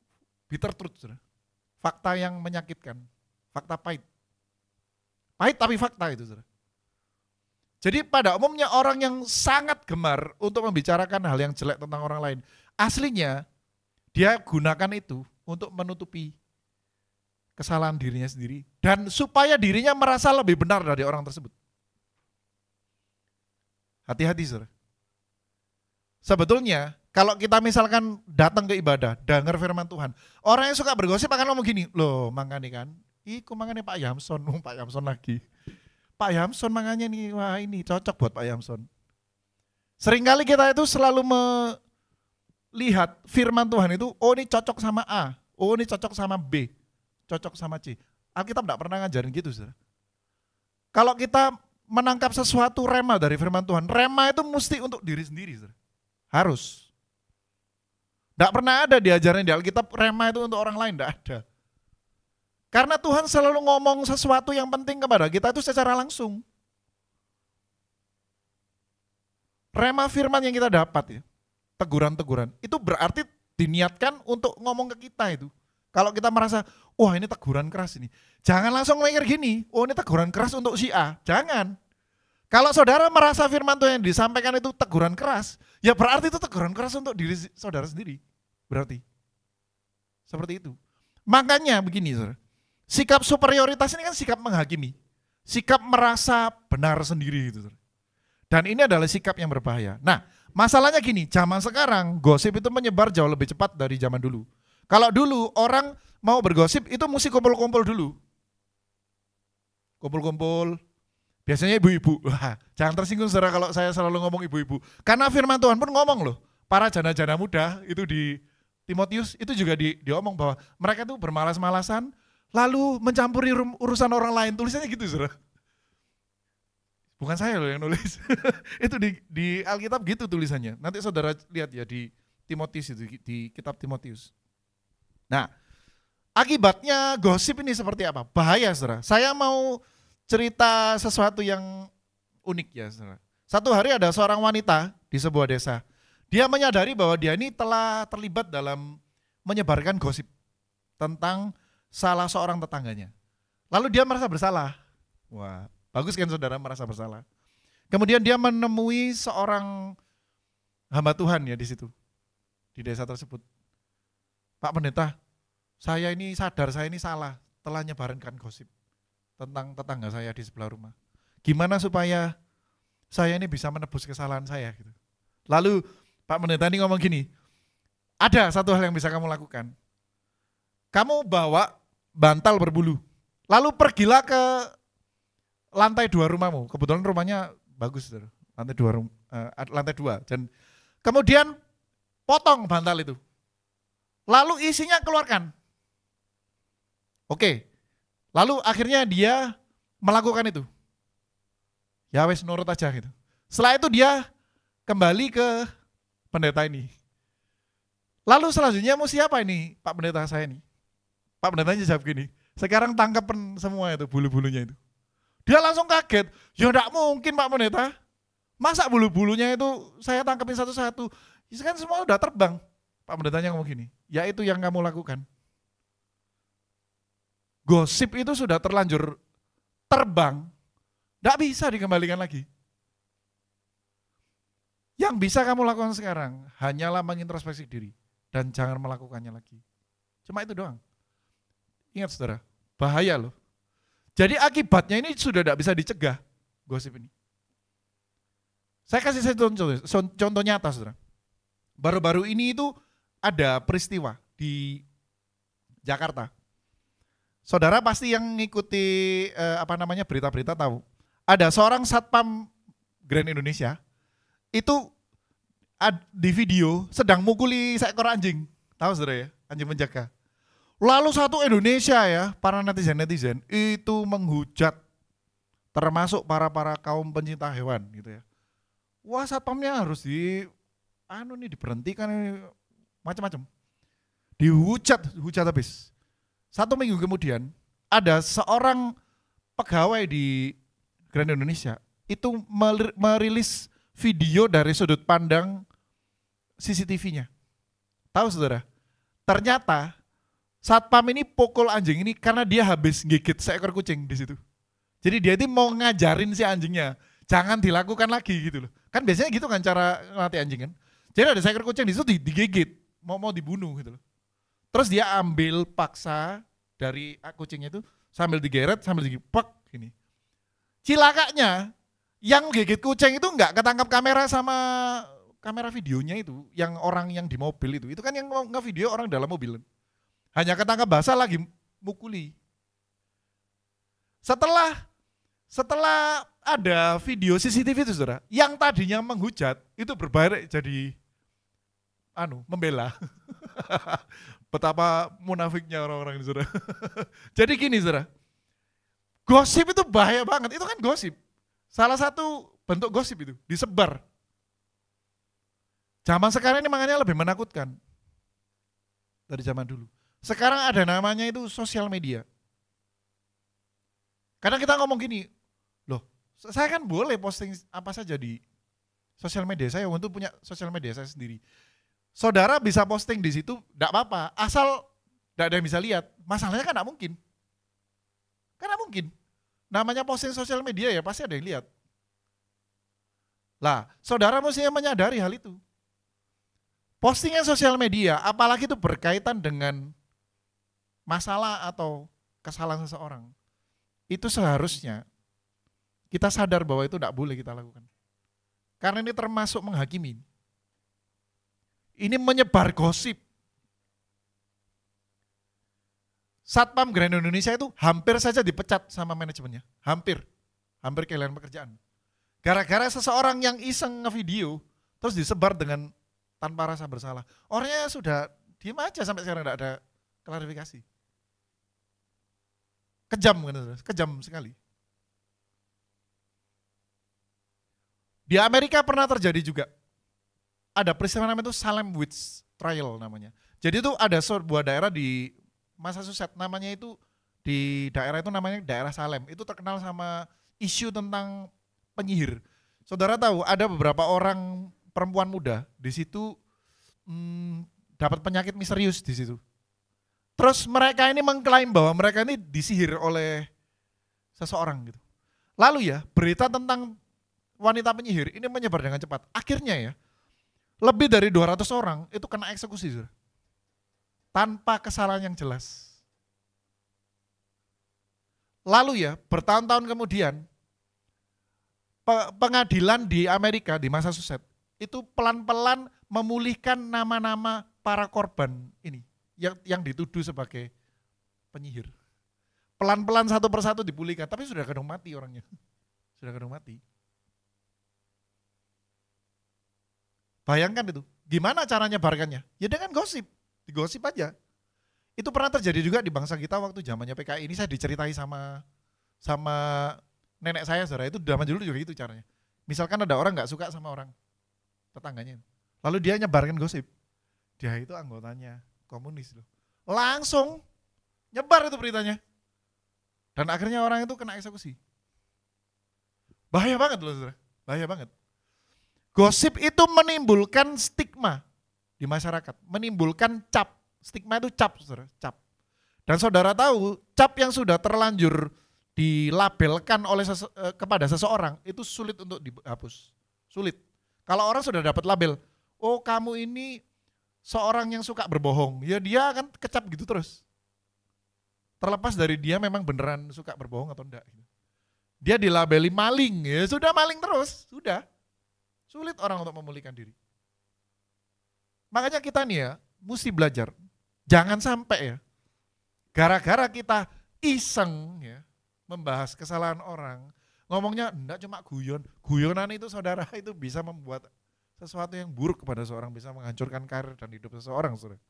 bitter truth, saudara. Fakta yang menyakitkan, fakta pahit. Pahit tapi fakta itu, saudara. Jadi pada umumnya orang yang sangat gemar untuk membicarakan hal yang jelek tentang orang lain, aslinya dia gunakan itu untuk menutupi kesalahan dirinya sendiri dan supaya dirinya merasa lebih benar dari orang tersebut. Hati-hati saudara. Sebetulnya kalau kita misalkan datang ke ibadah, dengar firman Tuhan, orang yang suka bergosip akan ngomong gini, loh makanya kan, makanya Pak Yamson lagi. Pak Yamson makanya nih, wah ini cocok buat Pak Yamson. Seringkali kita itu selalu melihat firman Tuhan itu, oh ini cocok sama A, oh ini cocok sama B, cocok sama C. Alkitab tidak pernah ngajarin gitu, saudara. Kalau kita menangkap sesuatu rema dari firman Tuhan, rema itu mesti untuk diri sendiri, saudara. Harus. Tidak pernah ada diajarin di Alkitab rema itu untuk orang lain, tidak ada. Karena Tuhan selalu ngomong sesuatu yang penting kepada kita itu secara langsung. Rema firman yang kita dapat ya, teguran-teguran, itu berarti diniatkan untuk ngomong ke kita itu. Kalau kita merasa, wah ini teguran keras ini. Jangan langsung mikir gini, oh ini teguran keras untuk si A. Jangan. Kalau saudara merasa firman Tuhan yang disampaikan itu teguran keras, ya berarti itu teguran keras untuk diri saudara sendiri. Berarti. Seperti itu. Makanya begini saudara. Sikap superioritas ini kan sikap menghakimi, sikap merasa benar sendiri gitu. Dan ini adalah sikap yang berbahaya. Nah, masalahnya gini, zaman sekarang gosip itu menyebar jauh lebih cepat dari zaman dulu. Kalau dulu orang mau bergosip itu mesti kumpul-kumpul dulu. Kumpul-kumpul, biasanya ibu-ibu. Wah, jangan tersinggung saudara kalau saya selalu ngomong ibu-ibu. Karena firman Tuhan pun ngomong loh, para janda-janda muda itu di Timotius itu juga diomong bahwa mereka itu bermalas-malasan, lalu mencampuri urusan orang lain, tulisannya gitu saudara. Bukan saya loh yang nulis, itu di Alkitab gitu tulisannya. Nanti saudara lihat ya di Timotius itu, di kitab Timotius. Nah, akibatnya gosip ini seperti apa? Bahaya saudara. Saya mau cerita sesuatu yang unik ya saudara. Satu hari ada seorang wanita di sebuah desa. Dia menyadari bahwa dia ini telah terlibat dalam menyebarkan gosip tentang salah seorang tetangganya. Lalu dia merasa bersalah. Wah, bagus kan saudara merasa bersalah. Kemudian dia menemui seorang hamba Tuhan ya di situ, di desa tersebut. Pak Pendeta, saya ini sadar saya ini salah, telah nyebarkan gosip tentang tetangga saya di sebelah rumah. Gimana supaya saya ini bisa menebus kesalahan saya gitu. Lalu Pak Pendeta ini ngomong gini, ada satu hal yang bisa kamu lakukan. Kamu bawa bantal berbulu, lalu pergilah ke lantai 2 rumahmu. Kebetulan rumahnya bagus, lantai 2. Dan kemudian potong bantal itu. Lalu isinya keluarkan. Oke. Lalu akhirnya dia melakukan itu. Ya wes nurut aja gitu. Setelah itu dia kembali ke pendeta ini. Lalu selanjutnya mau siapa ini Pak Pendeta saya ini? Pak Pendetanya jawab gini, sekarang tangkapan semua itu bulu-bulunya itu. Dia langsung kaget, ya enggak mungkin Pak Pendeta. Masa bulu-bulunya itu saya tangkapin satu-satu? Ya kan semua udah terbang. Pak Pendetanya ngomong gini, ya itu yang kamu lakukan. Gosip itu sudah terlanjur terbang, enggak bisa dikembalikan lagi. Yang bisa kamu lakukan sekarang hanyalah mengintrospeksi diri dan jangan melakukannya lagi. Cuma itu doang. Ingat saudara, bahaya loh. Jadi akibatnya ini sudah tidak bisa dicegah, gosip ini. Saya kasih contoh nyata saudara. Baru-baru ini itu ada peristiwa di Jakarta. Saudara pasti yang ngikuti berita-berita tahu. Ada seorang satpam Grand Indonesia, itu di video sedang mukuli seekor anjing. Tahu saudara ya, anjing penjaga. Lalu satu Indonesia ya, para netizen itu menghujat, termasuk para kaum pencinta hewan gitu ya. Wah satpamnya harus diberhentikan macam-macam. Dihujat habis. 1 minggu kemudian ada seorang pegawai di Grand Indonesia itu merilis video dari sudut pandang CCTV-nya. Tahu saudara? Ternyata satpam ini pukul anjing ini karena dia habis gigit seekor kucing di situ. Jadi dia itu mau ngajarin si anjingnya, jangan dilakukan lagi gitu loh. Kan biasanya gitu kan cara ngelatih anjing kan. Jadi ada seekor kucing di situ digigit, mau dibunuh gitu loh. Terus dia ambil paksa dari kucingnya itu sambil digeret, sambil digipak gini. Cilakanya yang gigit kucing itu enggak ketangkap kamera sama kamera videonya itu, yang orang yang di mobil itu kan yang nge-video orang dalam mobil. Hanya ketangkap basah lagi mukuli. Setelah ada video CCTV itu saudara, yang tadinya menghujat itu berbalik jadi membela. Betapa munafiknya orang-orang ini saudara. Jadi gini saudara, gosip itu bahaya banget, itu kan gosip. Salah satu bentuk gosip itu, disebar. Zaman sekarang ini makanya lebih menakutkan dari zaman dulu. Sekarang ada namanya itu sosial media. Kadang kita ngomong gini, loh saya kan boleh posting apa saja di sosial media saya untuk punya sosial media saya sendiri. Saudara bisa posting di situ, enggak apa-apa, asal enggak ada yang bisa lihat. Masalahnya kan enggak mungkin. Karena mungkin. Namanya posting sosial media ya pasti ada yang lihat. Lah, saudara mestinya menyadari hal itu. Postingan sosial media, apalagi itu berkaitan dengan masalah atau kesalahan seseorang, itu seharusnya kita sadar bahwa itu tidak boleh kita lakukan. Karena ini termasuk menghakimi. Ini menyebar gosip. Satpam Grand Indonesia itu hampir saja dipecat sama manajemennya. Hampir kehilangan pekerjaan. Gara-gara seseorang yang iseng ngevideo, terus disebar dengan tanpa rasa bersalah. Orangnya sudah diam aja sampai sekarang tidak ada klarifikasi. Kejam sekali. Di Amerika pernah terjadi juga. Ada peristiwa namanya itu Salem Witch Trial namanya. Jadi itu ada sebuah daerah di Massachusetts, namanya itu di daerah itu namanya daerah Salem. Itu terkenal sama isu tentang penyihir. Saudara tahu ada beberapa orang perempuan muda di situ dapat penyakit misterius di situ. Terus mereka ini mengklaim bahwa mereka ini disihir oleh seseorang gitu. Lalu ya, berita tentang wanita penyihir ini menyebar dengan cepat. Akhirnya ya, lebih dari 200 orang itu kena eksekusi, saudara. Tanpa kesalahan yang jelas. Lalu ya, bertahun-tahun kemudian, pengadilan di Amerika, di Massachusetts, itu pelan-pelan memulihkan nama-nama para korban ini, yang dituduh sebagai penyihir. Pelan-pelan satu persatu dipulihkan, tapi sudah kadang mati orangnya. Sudah kadang mati. Bayangkan itu, gimana caranya nyebarkannya? Ya dengan gosip, digosip aja. Itu pernah terjadi juga di bangsa kita waktu zamannya PKI. Ini saya diceritai sama nenek saya, saudara. Itu zaman dulu juga itu caranya. Misalkan ada orang nggak suka sama orang tetangganya, lalu dia nyebarkan gosip. Dia itu anggotanya komunis loh. Langsung nyebar itu beritanya. Dan akhirnya orang itu kena eksekusi. Bahaya banget loh, saudara. Bahaya banget. Gosip itu menimbulkan stigma di masyarakat, menimbulkan cap. Stigma itu cap, saudara, cap. Dan saudara tahu, cap yang sudah terlanjur dilabelkan oleh kepada seseorang itu sulit untuk dihapus. Sulit. Kalau orang sudah dapat label, oh kamu ini seorang yang suka berbohong, ya dia akan kecap gitu terus. Terlepas dari dia memang beneran suka berbohong atau enggak. Dia dilabeli maling, ya sudah maling terus, sudah. Sulit orang untuk memulihkan diri. Makanya kita nih ya, mesti belajar. Jangan sampai ya, gara-gara kita iseng ya, membahas kesalahan orang, ngomongnya enggak cuma guyonan itu saudara itu bisa membuat sesuatu yang buruk kepada seorang, bisa menghancurkan karir dan hidup seseorang, saudara.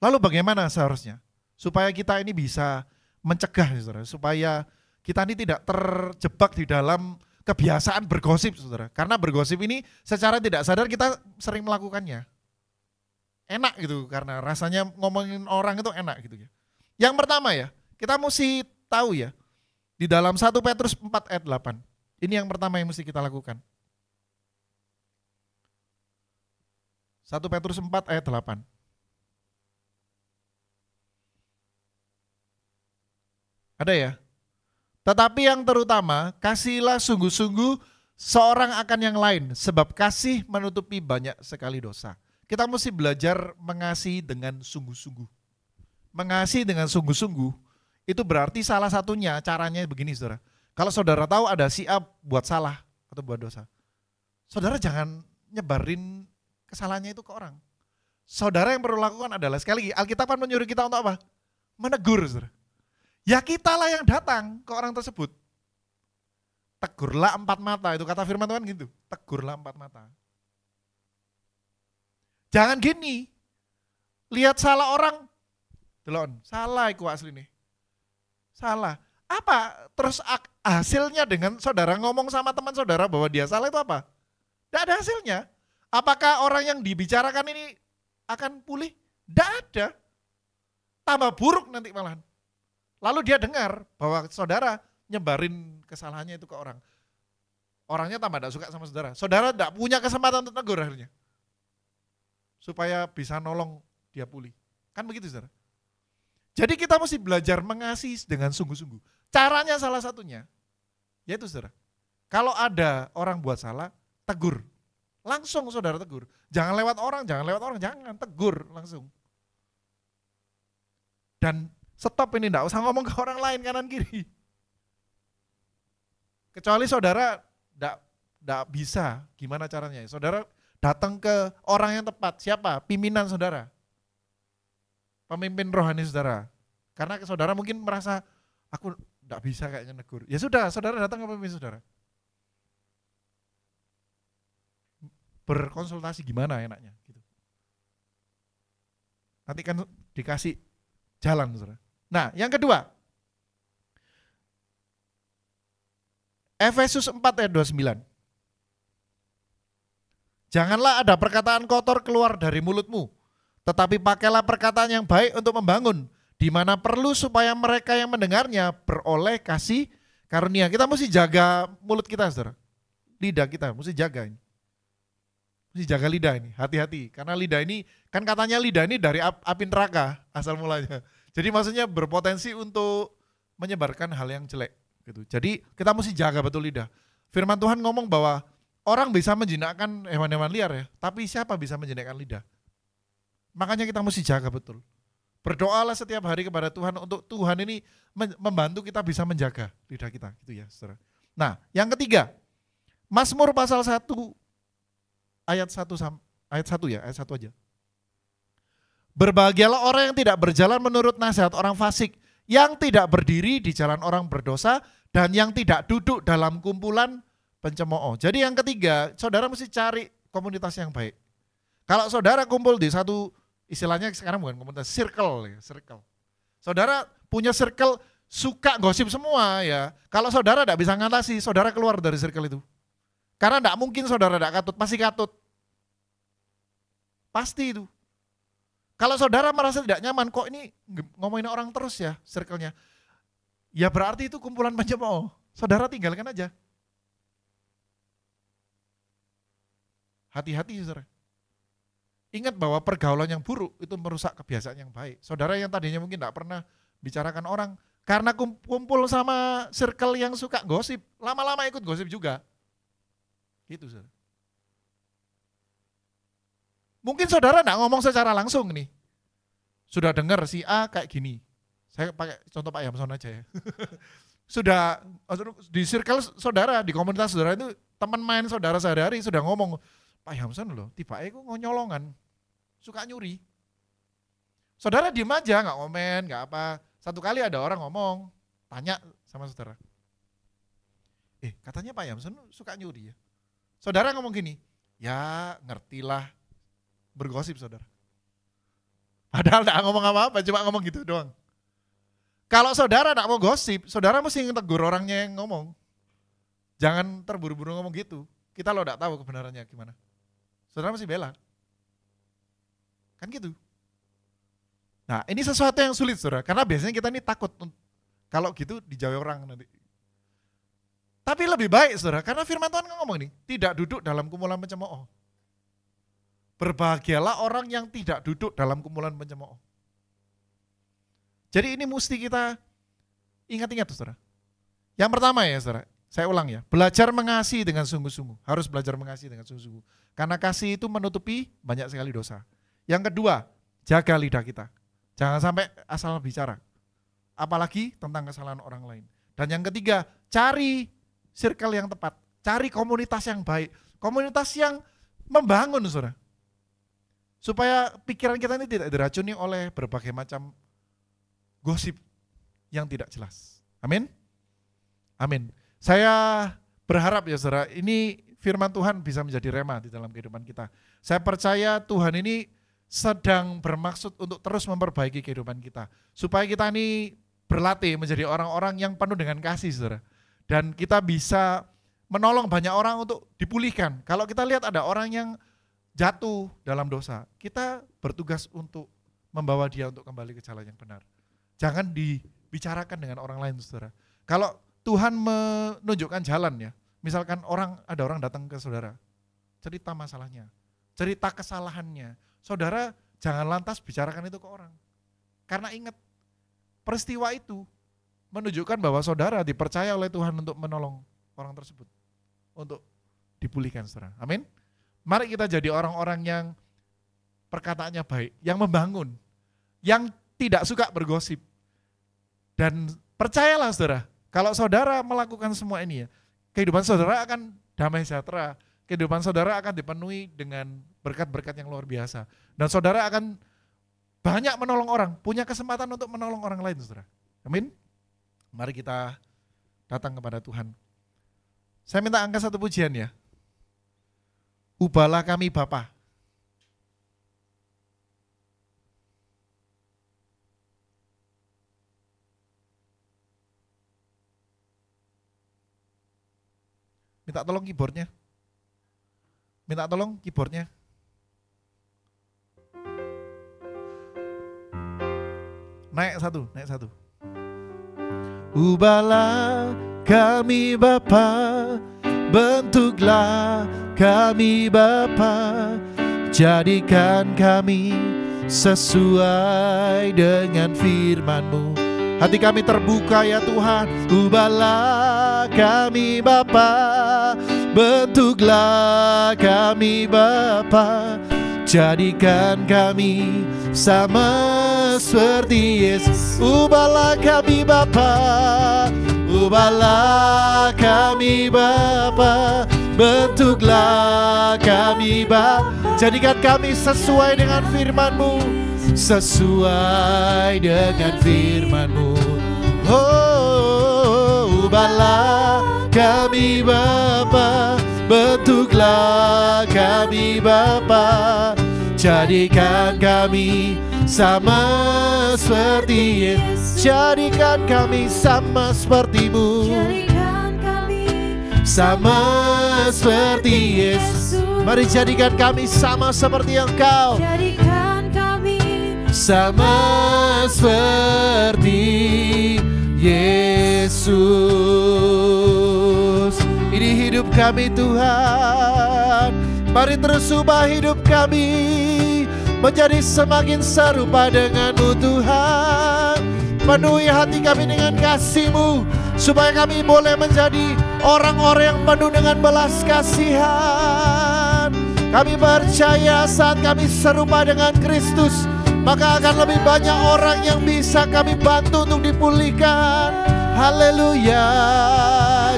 Lalu bagaimana seharusnya? Supaya kita ini bisa mencegah, saudara, supaya kita ini tidak terjebak di dalam kebiasaan bergosip, saudara. Karena bergosip ini secara tidak sadar kita sering melakukannya. Enak gitu, karena rasanya ngomongin orang itu enak gitu ya. Yang pertama ya, kita mesti tahu ya, di dalam 1 Petrus 4 ayat 8, ini yang pertama yang mesti kita lakukan. 1 Petrus 4 ayat 8. Ada ya? Tetapi yang terutama, kasihilah sungguh-sungguh seorang akan yang lain, sebab kasih menutupi banyak sekali dosa. Kita mesti belajar mengasihi dengan sungguh-sungguh. Mengasihi dengan sungguh-sungguh, itu berarti salah satunya caranya begini, saudara. Kalau saudara tahu ada si A buat salah atau buat dosa, saudara jangan nyebarin kesalahannya itu ke orang. Saudara yang perlu lakukan adalah, sekali lagi, Alkitab kan menyuruh kita untuk apa? Menegur, saudara. Ya kitalah yang datang ke orang tersebut. Tegurlah 4 mata, itu kata firman Tuhan gitu. Tegurlah 4 mata. Jangan gini, lihat salah orang, delon, salah iku asli nih. Salah. Apa? Terus hasilnya dengan saudara ngomong sama teman saudara bahwa dia salah itu apa? Tidak ada hasilnya. Apakah orang yang dibicarakan ini akan pulih? Tidak ada. Tambah buruk nanti malahan. Lalu dia dengar bahwa saudara nyebarin kesalahannya itu ke orang. Orangnya tambah tidak suka sama saudara. Saudara tidak punya kesempatan untuk negur akhirnya. Supaya bisa nolong dia pulih. Kan begitu, saudara? Jadi kita mesti belajar mengasihi dengan sungguh-sungguh. Caranya salah satunya, yaitu saudara, kalau ada orang buat salah, tegur. Langsung saudara tegur. Jangan lewat orang, jangan tegur langsung. Dan stop ini, enggak usah ngomong ke orang lain kanan kiri. Kecuali saudara enggak bisa, gimana caranya? Saudara datang ke orang yang tepat, siapa? Pimpinan saudara. Pemimpin rohani saudara. Karena saudara mungkin merasa, aku enggak bisa kayaknya negur. Ya sudah, saudara datang ke pemimpin saudara. Berkonsultasi gimana enaknya. Gitu. Nanti kan dikasih jalan, saudara. Nah, yang kedua. Efesus 4 ayat 29. Janganlah ada perkataan kotor keluar dari mulutmu, tetapi pakailah perkataan yang baik untuk membangun, di mana perlu supaya mereka yang mendengarnya beroleh kasih karunia. Kita mesti jaga mulut kita, saudara. Lidah kita, mesti jaga ini. Mesti jaga lidah ini, hati-hati. Karena lidah ini, kan katanya lidah ini dari api neraka asal mulanya. Jadi maksudnya berpotensi untuk menyebarkan hal yang jelek. Gitu. Jadi kita mesti jaga betul lidah. Firman Tuhan ngomong bahwa orang bisa menjinakkan hewan-hewan liar ya, tapi siapa bisa menjinakkan lidah? Makanya kita mesti jaga betul. Berdoalah setiap hari kepada Tuhan untuk Tuhan ini membantu kita bisa menjaga lidah kita. Gitu ya, saudara. Nah, yang ketiga, Mazmur pasal 1 ayat 1 ya, ayat 1 aja. Berbahagialah orang yang tidak berjalan menurut nasihat orang fasik, yang tidak berdiri di jalan orang berdosa, dan yang tidak duduk dalam kumpulan pencemooh. Jadi yang ketiga, saudara mesti cari komunitas yang baik. Kalau saudara kumpul di satu, istilahnya sekarang bukan komunitas, circle. Saudara punya circle suka gosip semua ya. Kalau saudara tidak bisa ngatasi, saudara keluar dari circle itu. Karena tidak mungkin saudara tidak katut, pasti katut. Pasti itu. Kalau saudara merasa tidak nyaman, kok ini ngomongin orang terus ya circle-nya. Ya berarti itu kumpulan pencemooh. Saudara tinggalkan aja. Hati-hati saudara. Ingat bahwa pergaulan yang buruk itu merusak kebiasaan yang baik. Saudara yang tadinya mungkin tidak pernah bicarakan orang, karena kumpul sama circle yang suka gosip, lama-lama ikut gosip juga. Gitu saudara. Mungkin saudara tidak ngomong secara langsung nih. Sudah dengar si A kayak gini. Saya pakai contoh Pak Yamson aja ya. Sudah di circle saudara, di komunitas saudara itu teman main saudara sehari-hari sudah ngomong, Pak Yamson loh, tiba-tiba kok ngonyolongan, suka nyuri. Saudara diem aja, nggak komen, nggak apa. Satu kali ada orang ngomong, tanya sama saudara. Katanya Pak Yamson suka nyuri ya. Saudara ngomong gini, ya ngertilah, bergosip saudara. Padahal tidak ngomong apa-apa, cuma ngomong gitu doang. Kalau saudara tidak mau gosip, saudara mesti tegur orangnya yang ngomong. Jangan terburu-buru ngomong gitu. Kita lo tidak tahu kebenarannya gimana. Saudara mesti bela. Kan gitu. Nah ini sesuatu yang sulit saudara, karena biasanya kita ini takut kalau gitu dijauhi orang nanti. Tapi lebih baik saudara, karena firman Tuhan ngomong nih, tidak duduk dalam kumpulan pencemooh. Berbahagialah orang yang tidak duduk dalam kumpulan pencemooh. Jadi ini mesti kita ingat-ingat saudara. Yang pertama ya saudara, saya ulang ya, belajar mengasihi dengan sungguh-sungguh. Harus belajar mengasihi dengan sungguh-sungguh. Karena kasih itu menutupi banyak sekali dosa. Yang kedua, jaga lidah kita. Jangan sampai asal bicara. Apalagi tentang kesalahan orang lain. Dan yang ketiga, cari circle yang tepat. Cari komunitas yang baik. Komunitas yang membangun saudara. Supaya pikiran kita ini tidak diracuni oleh berbagai macam gosip yang tidak jelas. Amin? Amin. Saya berharap ya saudara, ini firman Tuhan bisa menjadi rema di dalam kehidupan kita. Saya percaya Tuhan ini sedang bermaksud untuk terus memperbaiki kehidupan kita. Supaya kita ini berlatih menjadi orang-orang yang penuh dengan kasih saudara. Dan kita bisa menolong banyak orang untuk dipulihkan. Kalau kita lihat ada orang yang jatuh dalam dosa, kita bertugas untuk membawa dia untuk kembali ke jalan yang benar. Jangan dibicarakan dengan orang lain saudara. Kalau Tuhan menunjukkan jalan ya, misalkan ada orang datang ke saudara, cerita masalahnya, cerita kesalahannya, saudara jangan lantas bicarakan itu ke orang. Karena ingat, peristiwa itu menunjukkan bahwa saudara dipercaya oleh Tuhan untuk menolong orang tersebut, untuk dipulihkan saudara. Amin. Mari kita jadi orang-orang yang perkataannya baik, yang membangun, yang tidak suka bergosip. Dan percayalah saudara, kalau saudara melakukan semua ini ya, kehidupan saudara akan damai sejahtera, kehidupan saudara akan dipenuhi dengan berkat-berkat yang luar biasa. Dan saudara akan banyak menolong orang, punya kesempatan untuk menolong orang lain saudara. Amin. Mari kita datang kepada Tuhan. Saya minta angkat satu pujian ya. Ubahlah kami Bapa. Minta tolong keyboardnya. Minta tolong keyboardnya. Naik satu. Ubahlah kami Bapa, bentuklah kami Bapa, jadikan kami sesuai dengan firman-Mu. Hati kami terbuka ya Tuhan. Ubahlah kami Bapa, bentuklah kami Bapa, jadikan kami sama seperti Yesus. Ubahlah kami Bapa, ubahlah kami Bapa, bentuklah kami Bapa, jadikan kami sesuai dengan firman-Mu, sesuai dengan firman-Mu. Oh, ubahlah kami Bapa, bentuklah kami Bapa, jadikan kami sama seperti Yesus. Jadikan kami sama seperti-Mu, sama seperti Yesus. Mari jadikan kami sama seperti Engkau, sama seperti Yesus. Ini hidup kami Tuhan, mari terus ubah hidup kami menjadi semakin serupa dengan-Mu Tuhan. Penuhi hati kami dengan kasih-Mu, supaya kami boleh menjadi orang-orang yang penuh dengan belas kasihan. Kami percaya saat kami serupa dengan Kristus, maka akan lebih banyak orang yang bisa kami bantu untuk dipulihkan. Haleluya,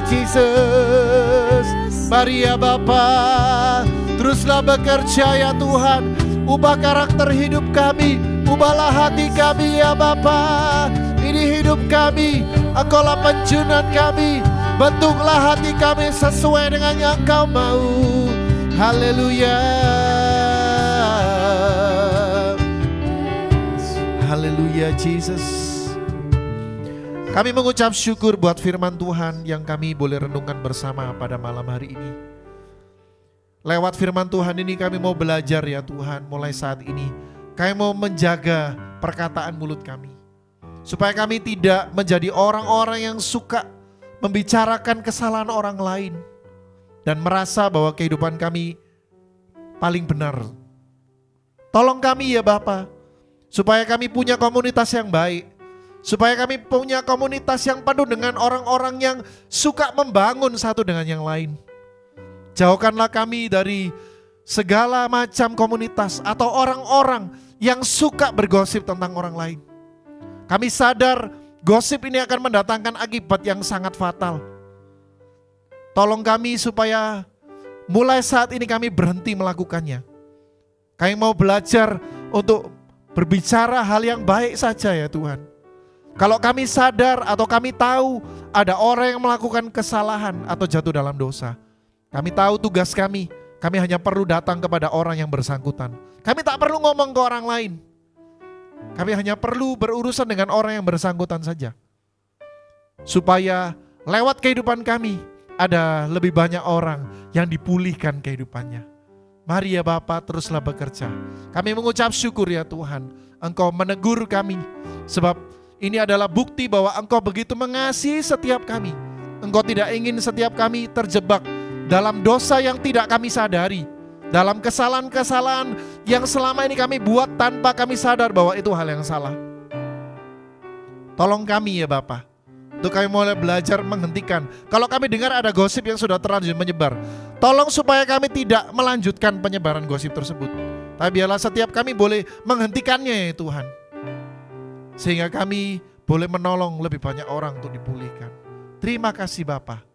Jesus. Mari ya Bapa, teruslah bekerja ya Tuhan. Ubah karakter hidup kami, ubahlah hati kami ya Bapa. Ini hidup kami, Engkaulah penjunan kami. Bentuklah hati kami sesuai dengan yang Engkau mau. Haleluya, haleluya Jesus. Kami mengucap syukur buat firman Tuhan yang kami boleh renungkan bersama pada malam hari ini. Lewat firman Tuhan ini kami mau belajar ya Tuhan, mulai saat ini kami mau menjaga perkataan mulut kami, supaya kami tidak menjadi orang-orang yang suka membicarakan kesalahan orang lain dan merasa bahwa kehidupan kami paling benar. Tolong kami ya Bapa, supaya kami punya komunitas yang baik, supaya kami punya komunitas yang penuh dengan orang-orang yang suka membangun satu dengan yang lain. Jauhkanlah kami dari segala macam komunitas atau orang-orang yang suka bergosip tentang orang lain. Kami sadar gosip ini akan mendatangkan akibat yang sangat fatal. Tolong kami supaya mulai saat ini kami berhenti melakukannya. Kami mau belajar untuk berbicara hal yang baik saja ya Tuhan. Kalau kami sadar atau kami tahu ada orang yang melakukan kesalahan atau jatuh dalam dosa, kami tahu tugas kami hanya perlu datang kepada orang yang bersangkutan. Kami tak perlu ngomong ke orang lain. Kami hanya perlu berurusan dengan orang yang bersangkutan saja. Supaya lewat kehidupan kami ada lebih banyak orang yang dipulihkan kehidupannya. Mari ya Bapa, teruslah bekerja. Kami mengucap syukur ya Tuhan, Engkau menegur kami. Sebab ini adalah bukti bahwa Engkau begitu mengasihi setiap kami. Engkau tidak ingin setiap kami terjebak dalam dosa yang tidak kami sadari, dalam kesalahan-kesalahan yang selama ini kami buat tanpa kami sadar bahwa itu hal yang salah. Tolong kami ya Bapa, untuk kami mulai belajar menghentikan. Kalau kami dengar ada gosip yang sudah terlanjur menyebar, tolong supaya kami tidak melanjutkan penyebaran gosip tersebut. Tapi biarlah setiap kami boleh menghentikannya ya Tuhan, sehingga kami boleh menolong lebih banyak orang untuk dipulihkan. Terima kasih Bapa.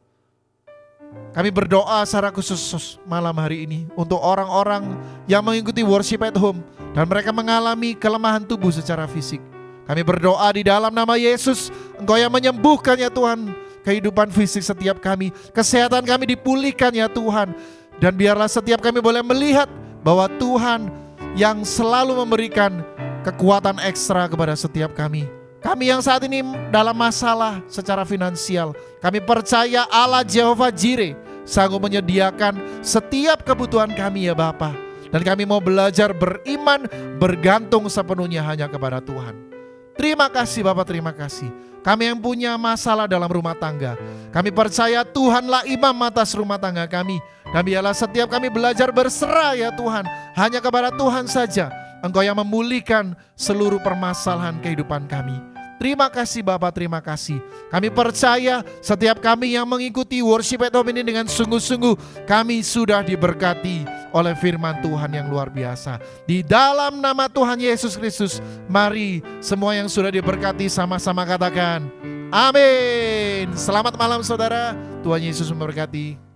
Kami berdoa secara khusus malam hari ini untuk orang-orang yang mengikuti worship at home dan mereka mengalami kelemahan tubuh secara fisik. Kami berdoa di dalam nama Yesus, Engkau yang menyembuhkan ya Tuhan kehidupan fisik setiap kami, kesehatan kami dipulihkan ya Tuhan. Dan biarlah setiap kami boleh melihat bahwa Tuhan yang selalu memberikan kekuatan ekstra kepada setiap kami. Kami yang saat ini dalam masalah secara finansial, kami percaya Allah Jehovah Jireh sanggup menyediakan setiap kebutuhan kami ya Bapa. Dan kami mau belajar beriman, bergantung sepenuhnya hanya kepada Tuhan. Terima kasih Bapa, terima kasih. kami yang punya masalah dalam rumah tangga. Kami percaya Tuhanlah imam atas rumah tangga kami. Dan biarlah setiap kami belajar berserah ya Tuhan, hanya kepada Tuhan saja. Engkau yang memulihkan seluruh permasalahan kehidupan kami. Terima kasih Bapa, terima kasih. Kami percaya setiap kami yang mengikuti worship at home ini dengan sungguh-sungguh, kami sudah diberkati oleh firman Tuhan yang luar biasa. Di dalam nama Tuhan Yesus Kristus, mari semua yang sudah diberkati sama-sama katakan amin. Selamat malam saudara, Tuhan Yesus memberkati.